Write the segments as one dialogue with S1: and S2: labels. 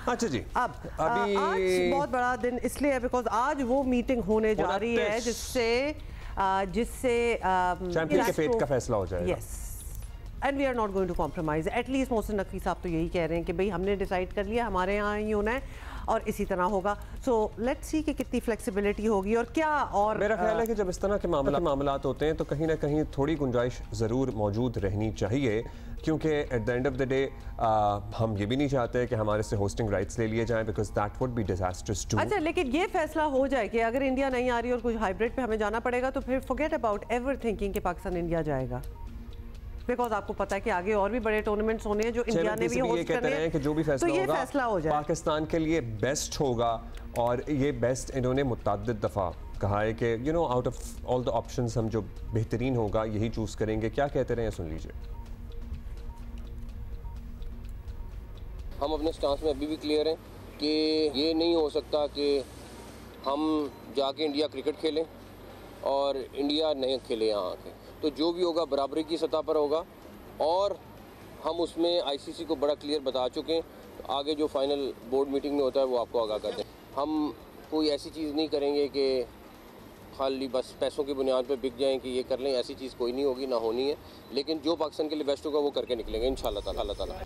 S1: अच्छा जी,
S2: अब अभी आज बहुत बड़ा दिन इसलिए है बिकॉज आज वो मीटिंग होने जा रही है जिससे
S1: चैंपियन के फेट का फैसला हो जाएगा।
S2: Yes, and we are not going to compromise. At least Mohsin Naqvi साहब तो यही कह रहे हैं कि भाई हमने डिसाइड कर लिया, हमारे यहाँ ही होना है और इसी तरह होगा। सो लेट्स सी कि कितनी फ्लेक्सिबिलिटी होगी और क्या। और
S1: मेरा ख्याल है कि जब इस तरह के मामलात होते हैं तो कहीं ना कहीं थोड़ी गुंजाइश ज़रूर मौजूद रहनी चाहिए, क्योंकि at the end of the day हम ये भी नहीं चाहते कि हमारे से होस्टिंग राइट्स ले लिए जाएं, because that would be disasters too.
S2: अच्छा, लेकिन ये फैसला हो जाए कि अगर इंडिया नहीं आ रही और कुछ हाइब्रिड पे हमें जाना पड़ेगा तो फिर फॉरगेट अबाउट एवर थिंकिंग कि पाकिस्तान इंडिया जाएगा, बिकॉज आपको पता है कि आगे और भी बड़े टूर्नामेंट्स होने हैं जो इंडिया ने भी होस्ट करने हैं।
S1: कि जो भी फैसला
S2: तो ये
S1: होगा
S2: फैसला हो जाए
S1: पाकिस्तान के लिए बेस्ट होगा, और ये बेस्ट इन्होंने मुतअद्दिद दफ़ा कहा है कि you know out of all the options हम जो बेहतरीन होगा यही चूज़ करेंगे। क्या कहते रहे हैं, सुन लीजिए।
S3: हम अपने स्टांस में अभी भी क्लियर हैं कि ये नहीं हो सकता कि हम जाके इंडिया क्रिकेट खेलें और इंडिया नहीं खेले यहाँ आके। तो जो भी होगा बराबरी की सतह पर होगा, और हम उसमें आईसीसी को बड़ा क्लियर बता चुके हैं। तो आगे जो फाइनल बोर्ड मीटिंग में होता है वो आपको आगाह कर दें। हम कोई ऐसी चीज़ नहीं करेंगे कि खाली बस पैसों की बुनियाद पे बिक जाएं कि ये कर लें, ऐसी चीज़ कोई नहीं होगी, ना होनी है। लेकिन जो पाकिस्तान के लिए बेस्ट होगा वो करके निकलेंगे इंशाल्लाह ताला।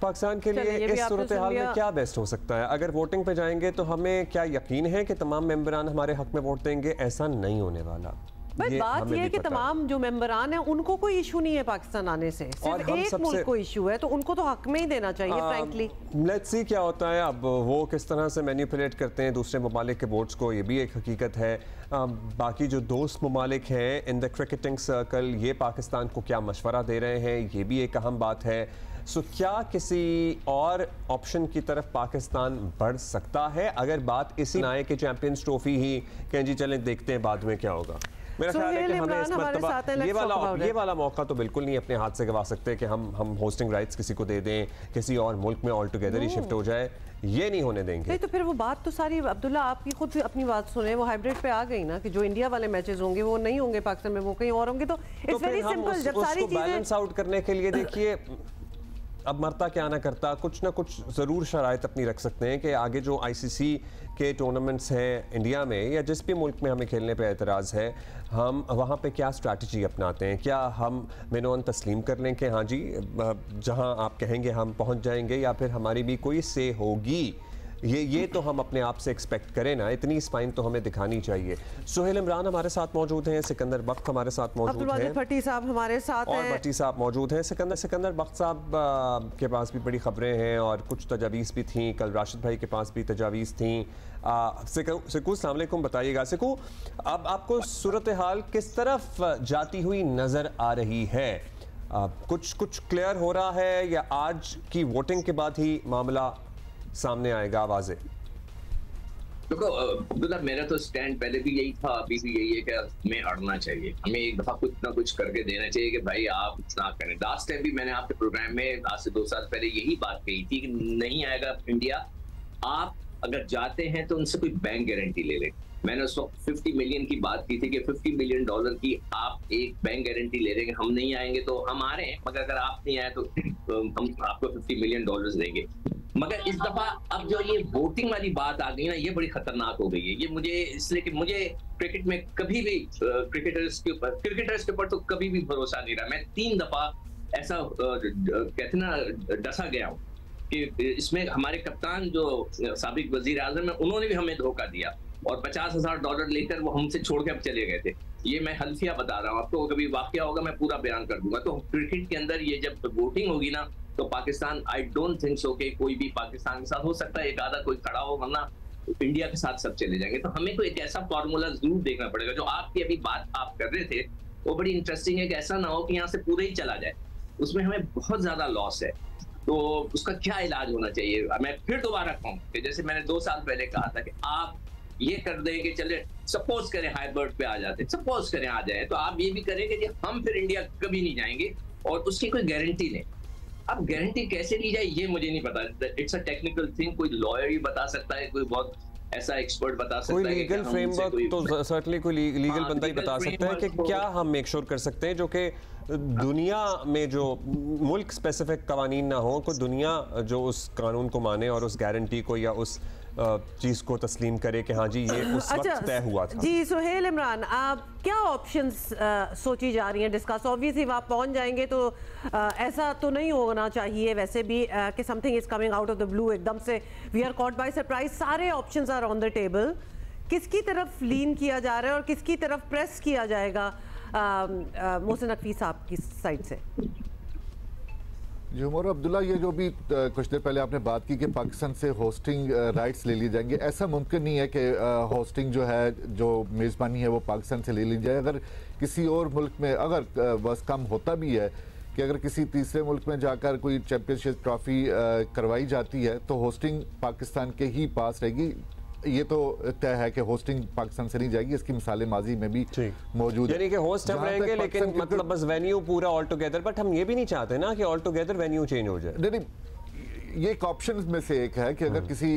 S1: पाकिस्तान के लिए इस सूरत हाल में क्या बेस्ट हो सकता है? अगर वोटिंग पे जाएंगे तो हमें क्या यकीन है कि तमाम मेंबरान हमारे हक में वोट देंगे? ऐसा नहीं होने वाला।
S2: बात ये है कि तमाम जो मेंबरान हैं उनको कोई इशू नहीं है पाकिस्तान आने से, सिर्फ एक मुल्क को इशू है, तो उनको तो हक में ही देना चाहिए फ्रैंकली।
S1: लेट्स सी क्या होता है। अब वो किस तरह से मैनिपुलेट करते हैं दूसरे ममालिक के वोट्स को, ये भी एक हकीकत है। बाकी जो दोस्त ममालिक हैं इन द क्रिकेटिंग सर्कल, ये पाकिस्तान को क्या मशवरा दे रहे हैं, ये भी एक अहम बात है। सो क्या किसी और ऑप्शन की तरफ पाकिस्तान बढ़ सकता है? अगर बात इसी आए कि चैंपियंस ट्रॉफी ही कहें जी चलें देखते हैं बाद में क्या होगा। मेरा ख्याल है कि हमें इस मर्तबा ये वाला मौका तो बिल्कुल नहीं अपने हाथ से गवा सकते कि हम होस्टिंग राइट्स किसी को दे दें, किसी और मुल्क में ऑल टुगेदर ही शिफ्ट हो जाए। ये नहीं होने देंगे।
S2: तो फिर वो बात तो सारी अब्दुल्ला आपकी खुद अपनी बात सुने, वो हाइब्रिड पे आ गई ना कि जो इंडिया वाले मैचेस होंगे वो नहीं होंगे पाकिस्तान में, वो कहीं और होंगे। तो इट्स वेरी सिंपल। जब सारी चीजें
S1: बैलेंस आउट करने के लिए देखिए अब मरता क्या ना करता, कुछ ना कुछ ज़रूर शराइत अपनी रख सकते हैं कि आगे जो आईसीसी के टूर्नामेंट्स हैं इंडिया में या जिस भी मुल्क में हमें खेलने पे एतराज़ है, हम वहाँ पे क्या स्ट्रैटेजी अपनाते हैं। क्या हम मिनोन तस्लीम कर लें कि हाँ जी जहाँ आप कहेंगे हम पहुँच जाएंगे, या फिर हमारी भी कोई से होगी? ये तो हम अपने आप से एक्सपेक्ट करें ना, इतनी स्पाइन तो हमें दिखानी चाहिए। सुहेल इमरान हमारे साथ मौजूद हैं, सिकंदर बख्त हमारे साथ मौजूद हैं,
S2: भट्टी साहब हमारे साथ हैं,
S1: और भट्टी साहब मौजूद हैं। सिकंदर बख्त साहब के पास भी बड़ी खबरें हैं और कुछ तजावीज़ भी थी। कल राशिद भाई के पास भी तजावीज़ थी। सिकू अस्सलाम वालेकुम, बताइएगा सिकू, अब आपको सूरत हाल किस तरफ जाती हुई नज़र आ रही है? कुछ क्लियर हो रहा है या आज की वोटिंग के बाद ही मामला सामने आएगा आवाजें?
S4: देखो अब्दुल्ला, मेरा तो स्टैंड पहले भी यही था, अभी भी यही है कि हमें अड़ना चाहिए। हमें एक दफा कुछ ना कुछ करके देना चाहिए कि भाई आप ना करें। लास्ट टाइम भी मैंने आपके प्रोग्राम में आज से 2 साल पहले यही बात कही थी कि नहीं आएगा इंडिया, आप अगर जाते हैं तो उनसे कोई बैंक गारंटी ले लें। मैंने उस वक्त 50 मिलियन की बात की थी कि $50 मिलियन की आप एक बैंक गारंटी ले रहे हैं, हम नहीं आएंगे तो हम आ रहे हैं, मगर अगर आप नहीं आए तो हम आपको $50 मिलियन देंगे। मगर इस दफा अब जो ये वोटिंग वाली बात आ गई ना, ये बड़ी खतरनाक हो गई है। ये मुझे इसलिए कि मुझे क्रिकेट में कभी भी क्रिकेटर्स के ऊपर तो कभी भी भरोसा नहीं रहा। मैं 3 दफा ऐसा कहते ना डसा गया हूँ कि इसमें हमारे कप्तान जो साबिक वजीर आजम है उन्होंने भी हमें धोखा दिया और $50,000 लेकर वो हमसे छोड़ के अब चले गए थे। ये मैं हल्फिया बता रहा हूँ आपको, कभी वाकया होगा मैं पूरा बयान कर दूंगा। तो क्रिकेट के अंदर ये जब वोटिंग होगी ना तो Pakistan, I don't think so कि कोई भी पाकिस्तान के साथ हो सकता है, एक आधा कोई खड़ा हो, वरना इंडिया के साथ सब चले जाएंगे। तो हमें तो एक ऐसा फॉर्मूला जरूर देखना पड़ेगा। जो आपकी अभी बात आप कर रहे थे वो बड़ी इंटरेस्टिंग है कि ऐसा ना हो कि यहाँ से पूरा ही चला जाए, उसमें हमें बहुत ज्यादा लॉस है। तो उसका क्या इलाज होना चाहिए? मैं फिर दोबारा कहूँ कि जैसे मैंने 2 साल पहले कहा था कि आप ये कर दें कि चले सपोज करें हाइबर्ड पे आ जाते, सपोज करें आ जाए, तो आप ये भी करेंगे कि हम फिर इंडिया कभी नहीं जाएंगे और उसकी कोई गारंटी नहीं। अब गारंटी कैसे ली जाए ये मुझे नहीं पता, इट्स अ टेक्निकल थिंग, कोई लॉयर ही बता सकता है, कोई बहुत ऐसा एक्सपर्ट बता सकता
S1: कोई
S4: है।
S1: लीगल फ्रेमवर्क तो सर्टनली कोई लीगल बंदा ही बता सकता है कि क्या हम मेक श्योर कर सकते हैं जो कि दुनिया में जो मुल्क स्पेसिफिक कवानीन ना हो, कोई दुनिया जो उस कानून को माने और उस गारंटी को या उस चीज को तस्लीम करे कि हाँ जी ये उस वक्त तय हुआ था।
S2: जी सुहेल इमरान, आप क्या ऑप्शंस सोची जा रही हैं डिस्कस? ऑब्वियसली आप पहुंच जाएंगे तो ऐसा तो नहीं होना चाहिए वैसे भी कि something is coming out of the blue, एकदम से we are caught by surprise. सारे options are on the table. किसकी तरफ लीन किया जा रहा है और किसकी तरफ प्रेस किया जाएगा मोहसिन नकवी साहब की साइड से?
S5: जी उमर अब्दुल्ला, ये जो भी कुछ देर पहले आपने बात की कि पाकिस्तान से होस्टिंग राइट्स ले लिए जाएंगे, ऐसा मुमकिन नहीं है कि होस्टिंग जो है, जो मेज़बानी है वो पाकिस्तान से ले ली जाए। अगर किसी और मुल्क में अगर बस कम होता भी है कि अगर किसी तीसरे मुल्क में जाकर कोई चैंपियनशिप ट्रॉफी करवाई जाती है तो होस्टिंग पाकिस्तान के ही पास रहेगी। ये तो तय है कि होस्टिंग पाकिस्तान से नहीं जाएगी, इसकी मिसालें माजी में भी मौजूद है।
S1: यानी कि होस्ट हम रहेंगे लेकिन मतलब बस वेन्यू पूरा ऑल टुगेदर, बट हम ये भी नहीं चाहते ना कि ऑल टुगेदर वेन्यू चेंज हो जाए।
S5: नहीं, ये एक ऑप्शन में से एक है कि अगर किसी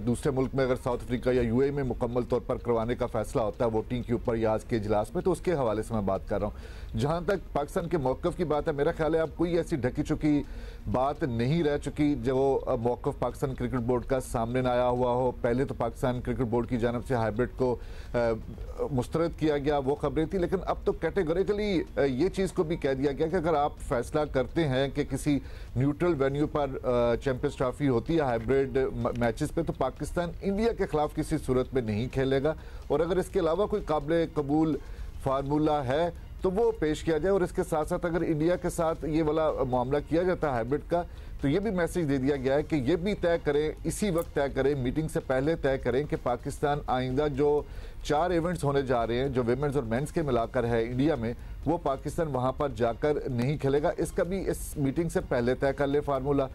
S5: दूसरे मुल्क में, अगर साउथ अफ्रीका या यूएई में मुकम्मल तौर पर करवाने का फैसला होता है वोटिंग के ऊपर या आज के इजलास में, तो उसके हवाले से मैं बात कर रहा हूँ। जहाँ तक पाकिस्तान के मौक़िफ़ की बात है, मेरा ख्याल है अब कोई ऐसी ढकी चुकी बात नहीं रह चुकी जो मौक़िफ़ पाकिस्तान क्रिकेट बोर्ड का सामने न आया हुआ हो। पहले तो पाकिस्तान क्रिकेट बोर्ड की जानब से हाइब्रिड को मुस्तरद किया गया, वो खबरें थी, लेकिन अब तो कैटेगोरिकली ये चीज़ को भी कह दिया गया कि अगर आप फैसला करते हैं कि किसी न्यूट्रल वेन्यू पर चैंपियंस ट्रॉफी होती है हाइब्रिड मैचेस पे, तो पाकिस्तान इंडिया के खिलाफ किसी सूरत में नहीं खेलेगा। और अगर इसके अलावा कोई काबिल कबूल फार्मूला है तो वो पेश किया जाए। और इसके साथ साथ अगर इंडिया के साथ ये वाला मामला किया जाता है हाइब्रिड का, तो ये भी मैसेज दे दिया गया है कि ये भी तय करें, इसी वक्त तय करें, मीटिंग से पहले तय करें कि पाकिस्तान आइंदा जो 4 इवेंट्स होने जा रहे हैं जो विमेंस और मेंस के मिलाकर है इंडिया में, वो पाकिस्तान वहाँ पर जाकर नहीं खेलेगा। इसका भी इस मीटिंग से पहले तय कर ले फार्मूला।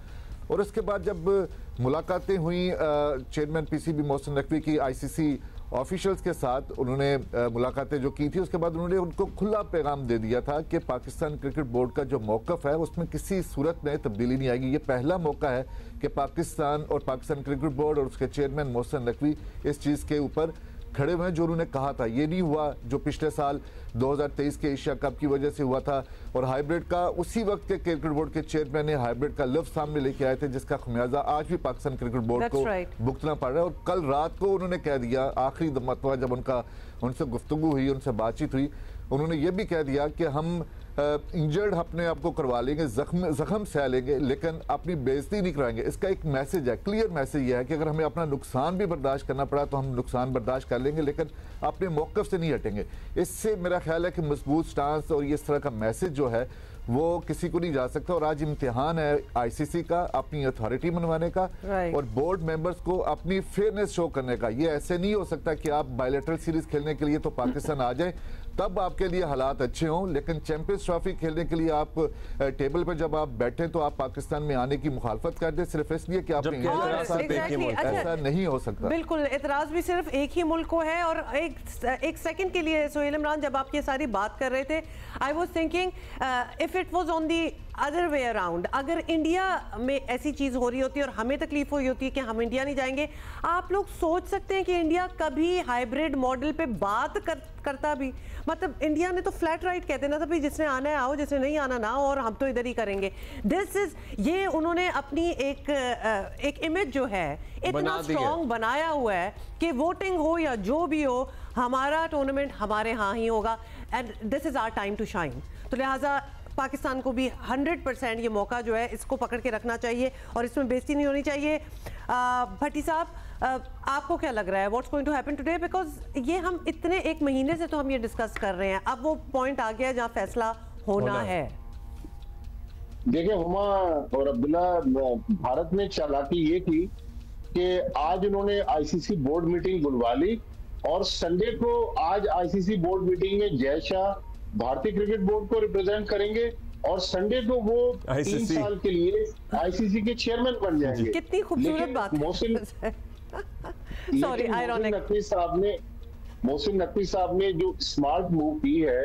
S5: और उसके बाद जब मुलाकातें हुई चेयरमैन पीसीबी मोहसिन नकवी की आईसीसी ऑफिशियल्स के साथ, उन्होंने मुलाकातें जो की थी, उसके बाद उन्होंने उनको खुला पैगाम दे दिया था कि पाकिस्तान क्रिकेट बोर्ड का जो मौक़िफ़ है उसमें किसी सूरत में तब्दीली नहीं आएगी। ये पहला मौका है कि पाकिस्तान और पाकिस्तान क्रिकेट बोर्ड और उसके चेयरमैन मोहसिन नकवी इस चीज़ के ऊपर खड़े हुए हैं जो उन्होंने कहा था। ये नहीं हुआ जो पिछले साल 2023 के एशिया कप की वजह से हुआ था, और हाइब्रिड का उसी वक्त के क्रिकेट बोर्ड के चेयरमैन ने हाइब्रिड का लफ्ज़ सामने लेके आए थे, जिसका खमियाजा आज भी पाकिस्तान क्रिकेट बोर्ड को भुगतना पड़ रहा है। और कल रात को उन्होंने कह दिया, आखिरी मरतबा जब उनसे गुफ्तगू हुई, उनसे बातचीत हुई, उन्होंने ये भी कह दिया कि हम इंजर्ड अपने आप को करवा लेंगे, जख्म सह लेंगे, लेकिन अपनी बेइज्जती नहीं कराएंगे। इसका एक मैसेज है, क्लियर मैसेज ये है कि अगर हमें अपना नुकसान भी बर्दाश्त करना पड़ा तो हम नुकसान बर्दाश्त कर लेंगे, लेकिन अपने मौक़िफ़ से नहीं हटेंगे। इससे मेरा ख्याल है कि मजबूत स्टांस और इस तरह का मैसेज जो है वो किसी को नहीं जा सकता। और आज इम्तिहान है आईसीसी का अपनी अथॉरिटी मनवाने का और बोर्ड मेंबर्स को अपनी फेयरनेस शो करने का। ये ऐसे नहीं हो सकता कि आप बायलैटरल सीरीज खेलने के लिए तो पाकिस्तान आ जाए, तब आपके लिए हालात अच्छे हों, लेकिन चैंपियंस ट्रॉफी खेलने के लिए आप टेबल पर जब आप बैठे तो आप पाकिस्तान में आने की मुखालफत कर दे सिर्फ इसलिए कि आपने ऐसा नहीं हो सकता।
S2: बिल्कुल, एतराज भी सिर्फ एक ही मुल्क को है। और एक सेकंड के लिए सुहेल इमरान, जब आप ये सारी बात कर रहे थे, I was thinking if it was on the other way around, अगर इंडिया में ऐसी चीज़ हो रही होती है और हमें तकलीफ हुई होती है कि हम इंडिया नहीं जाएंगे, आप लोग सोच सकते हैं कि इंडिया कभी हाइब्रिड मॉडल पे बात करता भी? मतलब इंडिया ने तो फ्लैट राइट कहते ना था, भाई जिसने आना है आओ, जिसने नहीं आना ना, और हम तो इधर ही करेंगे। दिस इज, ये उन्होंने अपनी एक इमेज जो है इतना स्ट्रॉन्ग बनाया हुआ है कि वोटिंग हो या जो भी हो, हमारा टूर्नामेंट हमारे यहाँ ही होगा and this is our time to shine. तो लिहाजा पाकिस्तान को भी 100% ये मौका जो है इसको पकड़ के रखना चाहिए और इसमें बेइज्जती नहीं होनी चाहिए। भट्टी साहब, आपको क्या लग रहा है what's going to happen today? Because ये हम इतने एक महीने से तो हम ये डिस्कस कर रहे हैं, अब वो पॉइंट आ गया जहाँ फैसला होना है।
S6: देखिए हुमा और अब्दुल्ला, भारत ने चालाकी ये की कि आज उन्होंने आईसीसी बोर्ड मीटिंग बुलवा ली और संडे को आज आईसीसी बोर्ड मीटिंग में जय शाह भारतीय क्रिकेट बोर्ड को रिप्रेजेंट करेंगे और संडे को वो 3 साल के लिए आईसीसी के चेयरमैन बन जाएंगे।
S2: कितनी खूबसूरत बात है। Sorry, ironic.
S6: मोहसिन नकवी साहब ने जो स्मार्ट मूव की है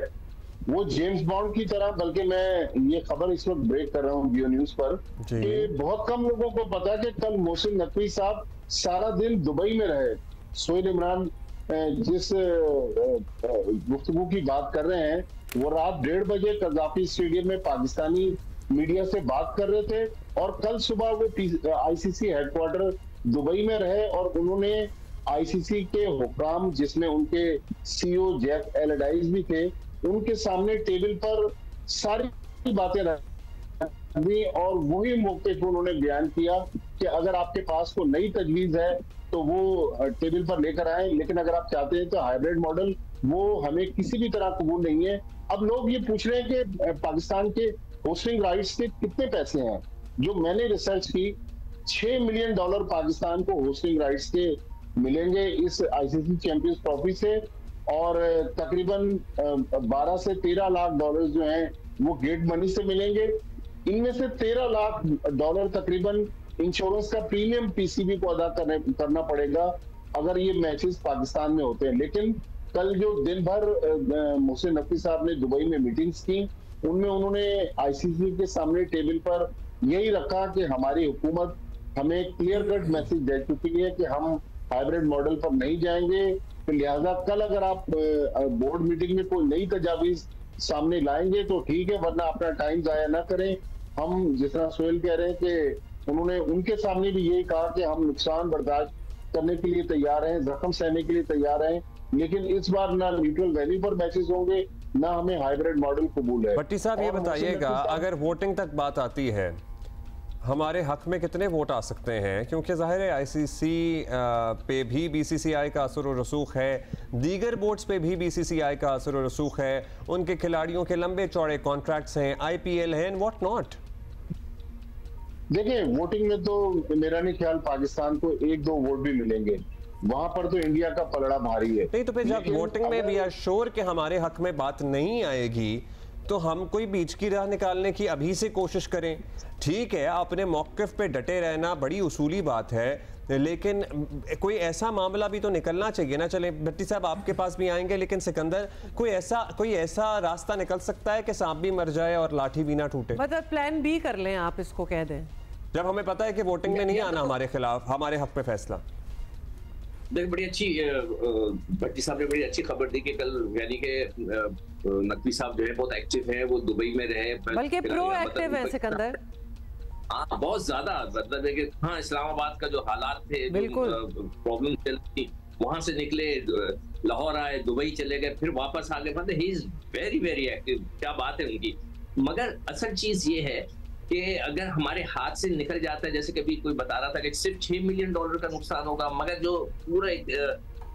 S6: वो जेम्स बॉन्ड की तरह, बल्कि मैं ये खबर इस वक्त ब्रेक कर रहा हूँ जियो न्यूज पर कि बहुत कम लोगों को पता कि कल मोहसिन नकवी साहब सारा दिन दुबई में रहे सोहेल इमरान जिस गुफ्तगू की बात कर रहे हैं, वो रात 1:30 बजे कज़ाफी स्टेडियम में पाकिस्तानी मीडिया से बात कर रहे थे, और कल सुबह वो आईसीसी हेडक्वार्टर दुबई में रहे और उन्होंने आईसीसी के हुक्काम, जिसमें उनके सीईओ जैक एलडाइस भी थे, उनके सामने टेबल पर सारी बातें रखी और वही मौके पर उन्होंने बयान किया कि अगर आपके पास कोई नई तजवीज है तो वो टेबल पर लेकर आए, लेकिन अगर आप चाहते हैं तो हाइब्रिड मॉडल वो हमें किसी भी तरह कबूल नहीं है। अब लोग ये पूछ रहे हैं कि पाकिस्तान के होस्टिंग राइट्स के कितने पैसे हैं। जो मैंने रिसर्च की, $6 मिलियन पाकिस्तान को होस्टिंग राइट्स के मिलेंगे इस आईसीसी चैंपियंस ट्रॉफी से, और तकरीबन 12 से 13 लाख डॉलर जो हैं वो गेट मनी से मिलेंगे। इनमें से $13 लाख तकरीबन इंश्योरेंस का प्रीमियम पीसीबी को अदा करना पड़ेगा अगर ये मैचेस पाकिस्तान में होते हैं। लेकिन कल जो दिन भर मोहसिन नकवी साहब ने दुबई में मीटिंग्स की, उनमें उन्होंने आईसीसी के सामने टेबल पर यही रखा कि हमारी हुकूमत हमें क्लियर कट मैसेज दे चुकी है कि हम हाइब्रिड मॉडल पर नहीं जाएंगे। तो लिहाजा कल अगर आप बोर्ड मीटिंग में कोई नई तजावीज सामने लाएंगे तो ठीक है, वरना अपना टाइम जाया ना करें। हम जिस तरह सोहेल कह रहे हैं कि उन्होंने उनके सामने भी यही कहा कि हम नुकसान बर्दाश्त करने के लिए तैयार हैं, जख्म सहने के लिए तैयार हैं, लेकिन इस बार ना न्यूट्रल वैल्यू पर मैचेस होंगे, ना हमें हाइब्रिड मॉडल कबूल है।
S1: भट्टी साहब ये बताइएगा, अगर वोटिंग तक बात आती है, हमारे हक में कितने वोट आ सकते हैं? क्योंकि ज़ाहिर है आईसीसी पे भी बीसीसीआई का असर और रसूख है, दीगर बोर्ड्स पे भी बीसीसीआई का असर और रसूख है, उनके खिलाड़ियों के लंबे चौड़े कॉन्ट्रैक्ट्स हैं, आईपीएल हैं, व्हाट नॉट।
S6: देखिए, वोटिंग में तो मेरा नहीं ख्याल पाकिस्तान को 1-2 वोट भी मिलेंगे, वहां पर तो इंडिया का पलड़ा भारी है।
S1: नहीं तो फिर जब वोटिंग में भी श्योर के हमारे हक में बात नहीं आएगी तो हम कोई बीच की राह निकालने की अभी से कोशिश करें। ठीक है, अपने मौक़िफ़ पे डटे रहना बड़ी उसूली बात है, लेकिन कोई ऐसा मामला भी तो निकलना चाहिए ना। चले भट्टी साहब आपके पास भी आएंगे, लेकिन सिकंदर, कोई ऐसा रास्ता निकल सकता है कि सांप भी मर जाए और लाठी भी ना टूटे?
S2: मतलब प्लान बी कर लें, आप इसको कह दें,
S1: जब हमें पता है कि वोटिंग में नहीं आना हमारे खिलाफ, हमारे हक में फैसला।
S4: देख, बड़ी अच्छी भट्टी साहब ने बड़ी अच्छी खबर दी कि कल यानी कि नकवी साहब जो है बहुत एक्टिव हैं, वो दुबई में रहे,
S2: बल्कि प्रो एक्टिव है सिकंदर।
S4: हाँ, बहुत ज्यादा, मतलब है कि हाँ, इस्लामाबाद का जो हालात थे, प्रॉब्लम चलती, वहां से निकले, लाहौर आए, दुबई चले गए, फिर वापस आ गए। मतलब he is very very active, क्या बात है उनकी। मगर असल चीज ये है कि अगर हमारे हाथ से निकल जाता है, जैसे कभी कोई बता रहा था कि सिर्फ $6 मिलियन का नुकसान होगा, मगर जो पूरा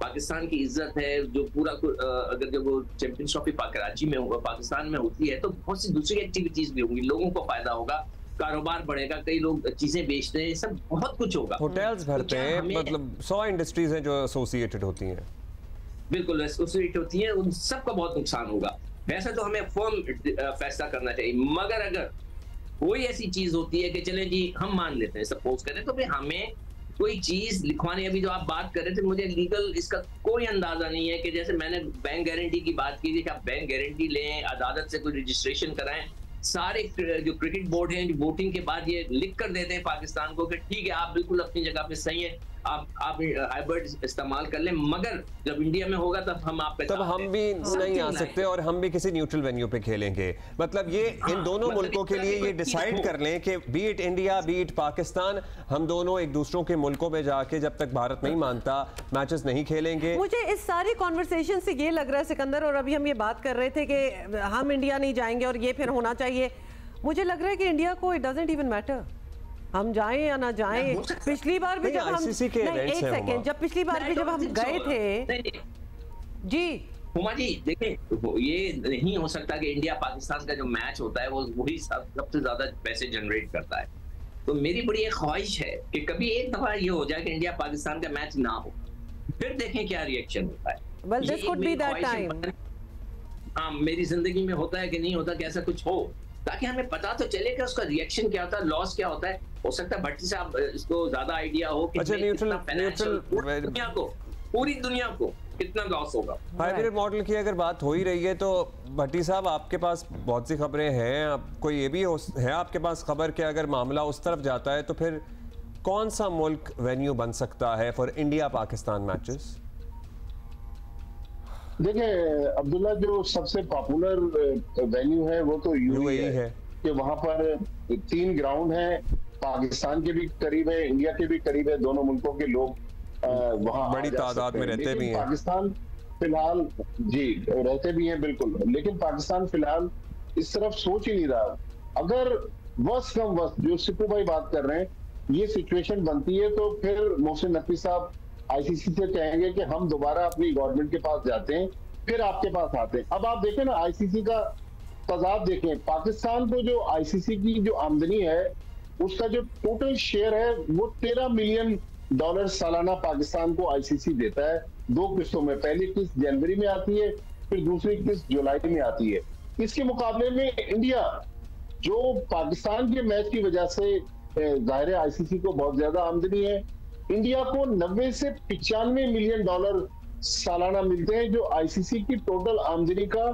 S4: पाकिस्तान की इज्जत है, जो पूरा अगर जब वो चैंपियंस ट्रॉफी कराची में होगा, पाकिस्तान में होती है, तो बहुत सी दूसरी एक्टिविटीज भी होंगी, लोगों को फायदा होगा, कारोबार बढ़ेगा, कई लोग चीजें बेचते हैं, सब बहुत कुछ होगा,
S1: होटल्स भरते हैं, मतलब 100 इंडस्ट्रीज हैं जो एसोसिएटेड होती हैं।
S4: बिल्कुल एसोसिएट होती हैं, उन सबका बहुत नुकसान होगा। वैसे तो हमें फर्म फैसला करना चाहिए, मगर अगर कोई ऐसी चीज होती है कि चले जी हम मान लेते हैं, सपोज करें, तो फिर हमें कोई चीज लिखवानी, अभी जो आप बात कर रहे थे, मुझे लीगल इसका कोई अंदाजा नहीं है कि जैसे मैंने बैंक गारंटी की बात की थी कि आप बैंक गारंटी लें, अदालत से कोई रजिस्ट्रेशन कराएं, सारे जो क्रिकेट बोर्ड हैं वोटिंग के बाद ये लिख कर देते हैं पाकिस्तान को कि ठीक है, आप बिल्कुल अपनी जगह पे सही है, आप हाइब्रिड इस्तेमाल कर लें, मगर जब इंडिया में होगा तब हम आप पे,
S1: तब हम भी नहीं आ सकते और हम भी किसी न्यूट्रल वेन्यू पे खेलेंगे। मतलब ये इन दोनों मुल्कों के लिए ये डिसाइड कर लें कि B it India B it Pakistan, हम दोनों एक दूसरों के मुल्कों में जाके जब तक भारत नहीं मानता मैचेस नहीं खेलेंगे।
S2: मुझे इस सारी कॉन्वर्सेशन से ये लग रहा है सिकंदर, और अभी हम ये बात कर रहे थे कि हम इंडिया नहीं जाएंगे और ये फिर होना चाहिए, मुझे लग रहा है कि इंडिया को इट डजंट इवन मैटर हम जाएं या ना जाएं। पिछली बार भी जब हम एक सेकंड, जब पिछली बार भी जब हम गए थे जी
S4: हुमा जी, देखें, ये नहीं हो सकता कि इंडिया पाकिस्तान का जो मैच होता है वो वही सबसे ज्यादा पैसे जनरेट करता है। तो मेरी बड़ी एक ख्वाहिश है कि कभी एक दफा ये हो जाए कि इंडिया पाकिस्तान का मैच ना हो, फिर देखें क्या रिएक्शन होता है।
S2: well, this could be that time.
S4: हाँ, मेरी जिंदगी में होता है कि नहीं होता कि ऐसा कुछ हो, ताकि हमें पता तो चले कि उसका रिएक्शन क्या होता है, लॉस क्या होता है। हो सकता है भट्टी साहब इसको ज्यादा आइडिया हो कि पूरी दुनिया को कितना लॉस होगा।
S1: हाइब्रिड मॉडल की अगर बात हो ही रही है तो भट्टी साहब आपके पास बहुत सी खबरें हैं, कोई ये भी है आपके पास खबर कि अगर मामला उस तरफ जाता है तो फिर कौन सा मुल्क वेन्यू बन सकता है फॉर इंडिया पाकिस्तान मैचेस?
S6: देखिए अब्दुल्ला, जो सबसे पॉपुलर वेन्यू है वो तो यूएई है कि वहां पर 3 ग्राउंड हैं, पाकिस्तान के भी करीब है, इंडिया के भी करीब है, दोनों मुल्कों के लोग वहां
S1: बड़ी तादाद में रहते भी हैं।
S6: पाकिस्तान फिलहाल जी रहते भी हैं बिल्कुल, लेकिन पाकिस्तान फिलहाल इस तरफ सोच ही नहीं रहा। अगर वर्स्ट कम वर्स्ट जो सिप्पू भाई बात कर रहे हैं, ये सिचुएशन बनती है तो फिर मोहसिन नकवी साहब आईसीसी से कहेंगे कि हम दोबारा अपनी गवर्नमेंट के पास जाते हैं, फिर आपके पास आते हैं। अब आप देखें ना, आईसीसी का तजाद देखें, पाकिस्तान को जो आईसीसी की जो आमदनी है उसका जो टोटल शेयर है वो $13 मिलियन सालाना पाकिस्तान को आईसीसी देता है 2 किस्तों में। पहली किस्त जनवरी में आती है, फिर दूसरी किस्त जुलाई में आती है। इसके मुकाबले में इंडिया, जो पाकिस्तान के मैच की वजह से जाहिर आईसीसी को बहुत ज्यादा आमदनी है, इंडिया को 90 से 95 मिलियन डॉलर सालाना मिलते हैं, जो आईसीसी की टोटल आमदनी का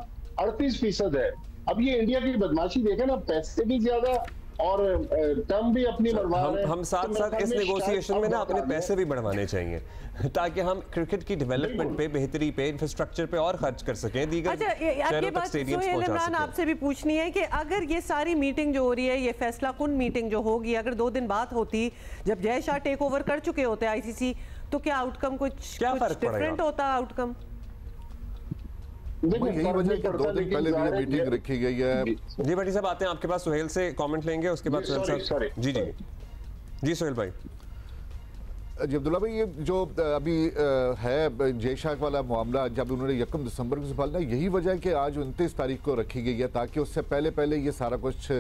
S6: 38% है। अब ये इंडिया की बदमाशी देखें ना, पैसे भी ज्यादा और टर्म भी अपनी बढ़वा रहे हैं।
S1: हम साथ साथ इस नेगोशिएशन में ना अपने पैसे भी बढ़वाने चाहिए ताकि हम क्रिकेट की डेवलपमेंट पे, बेहतरी पे, इंफ्रास्ट्रक्चर पे और खर्च कर सकें। दीगर शहरों तक स्टेडियम्स पहुंचा सकें।
S2: आपसे भी पूछनी है कि अगर ये सारी मीटिंग जो हो रही है, ये फैसला कुन मीटिंग जो होगी, अगर 2 दिन बाद होती, जब जय शाह टेक ओवर कर चुके होते आईसीसी, तो क्या आउटकम कुछ डिफरेंट होता? आउटकम
S5: यही वजह कि 2 दिन पहले भी मीटिंग रखी गई है।
S1: जी भट्टी साहब आते हैं आपके पास, सुहेल से कमेंट लेंगे, उसके बाद सुहेल साहब। जी सुहेल भाई।
S5: जी अब्दुल्ला भाई, ये जो अभी है जय शाह वाला मामला, जब उन्होंने 1 दिसंबर को संभालना, यही वजह है कि आज 29 तारीख को रखी गई है ताकि उससे पहले ये सारा कुछ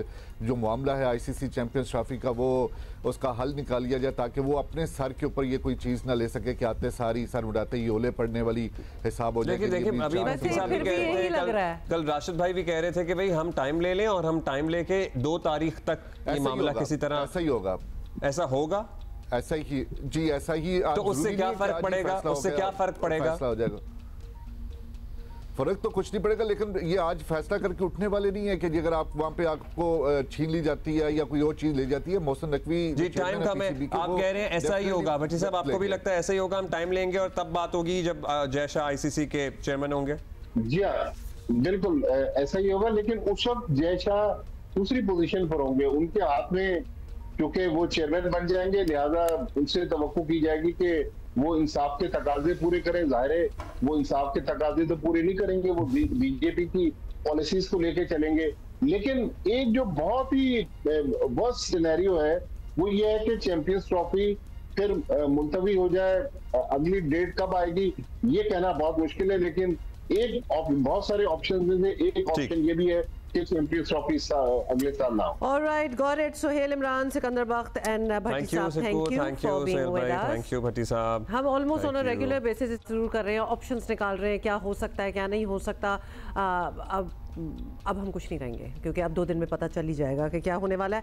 S5: जो मामला है आईसीसी चैंपियंस ट्रॉफी का, वो उसका हल निकाल लिया जाए ताकि वो अपने सर के ऊपर ये कोई चीज़ ना ले सके कि आते सारी सर उड़ाते ही ओले पड़ने वाली हिसाब हो जाए।
S1: देखिए अभी कल राशिद भाई भी कह रहे थे कि भाई हम टाइम ले लें और हम टाइम लेके 2 तारीख तक ये मामला किसी तरह,
S5: ऐसा ही होगा,
S1: ऐसा होगा,
S5: ऐसा ही जी, ऐसा ही।
S1: तो उससे क्या फर्क पड़ेगा? उससे क्या फर्क पड़ेगा?
S5: फैसला हो जाएगा। फर्क तो कुछ नहीं पड़ेगा, लेकिन ये आज फैसला करके उठने वाले नहीं है कि अगर आप वहां पे आपको छीन ली जाती है या कोई और चीज ले जाती है। मोहसिन नकवी
S1: जी टाइम कम है, आप कह रहे हैं ऐसा ही होगा। भट्टी साहब आपको भी लगता है ऐसा ही होगा? हम टाइम लेंगे और तब बात होगी जब जय शाह आईसीसी के चेयरमैन होंगे?
S6: जी हाँ, बिल्कुल ऐसा ही होगा, लेकिन उस वक्त जय शाह दूसरी पोजीशन पर होंगे। उनके हाथ में, क्योंकि वो चेयरमैन बन जाएंगे, लिहाजा उनसे तवक्को की जाएगी कि वो इंसाफ के तकाजे पूरे करें। जाहिर है वो इंसाफ के तकाजे तो पूरे नहीं करेंगे, वो बीजेपी की पॉलिसीज को लेके चलेंगे। लेकिन एक जो बहुत ही वर्स्ट सिनेरियो है वो ये है कि चैंपियंस ट्रॉफी फिर मुलतवी हो जाए। अगली डेट कब आएगी ये कहना बहुत मुश्किल है, लेकिन बहुत सारे ऑप्शन में से एक ऑप्शन ये भी है कि चैंपियंस ट्रॉफी अगले साल ना हो।
S2: Alright, got it. Suhail Imran, Sikandar Bakht and Bhatti sahab, thank you for being with us.
S1: Thank you Bhatti sahab.
S2: हम almost on a regular basis जरूर कर रहे हैं, ऑप्शंस निकाल रहे हैं, क्या हो सकता है क्या नहीं हो सकता। अब हम कुछ नहीं कहेंगे क्योंकि अब 2 दिन में पता चल ही जाएगा कि क्या होने वाला है।